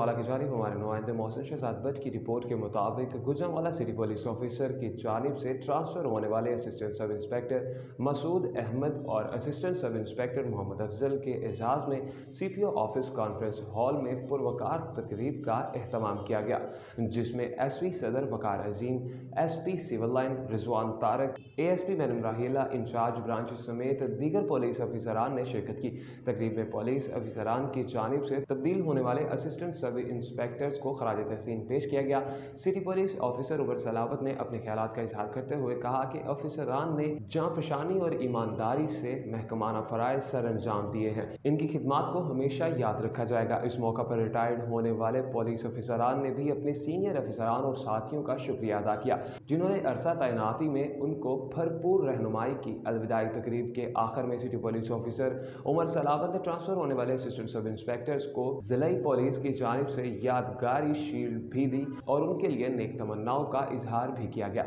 गुजरांवाला की जानिब हमारे नुमाइंदे मोहसिन शहजाद बट की रिपोर्ट के मुताबिक गुजरांवाला सिटी पुलिस ऑफिसर की जानिब से ट्रांसफ़र होने वाले assistant sub inspector Masood Ahmad और assistant sub inspector Mohammad Afzal के एजाज़ में CPO ऑफिस कॉन्फ्रेंस हॉल में पुरवकार तकरीब का एहतमाम किया गया, जिसमें SP सदर Waqar Azeem, SP civil line Rizwan Tariq, ASP madam Raheela in charge branch समेत दीगर पुलिस अफसरान ने शिरकत की। तकरीब में पुलिस अफसरान की जानिब से तब्दील होने वाले असिस्टेंट सब इंस्पेक्टर्स को खराज तहसीन पेश किया गया। सिटी पुलिस ऑफिसर उमर सलावत ने अपने ख्यालात का इजहार करते हुए कहा कि अफसरान ने जांफशानी और ईमानदारी से महकमाना फ़राइज़ सर अंजाम दिए हैं। इनकी खिदमात को हमेशा याद रखा जाएगा। इस मौका पर रिटायर्ड होने वाले पुलिस अफसरान ने भी अपने सीनियर अफसरान और साथियों का शुक्रिया अदा किया, जिन्होंने अरसा तैनाती में उनको भरपूर रहनुमाई की। अलविदाई तकरीब के आखिर में सिटी पुलिस ऑफिसर उमर सलावत ने ट्रांसफ़र होने वाले असिस्टेंट सब इंस्पेक्टर्स को ज़िलाई पुलिस की जानिब से यादगारी शील्ड भी दी और उनके लिए नेक तमन्नाओं का इजहार भी किया गया।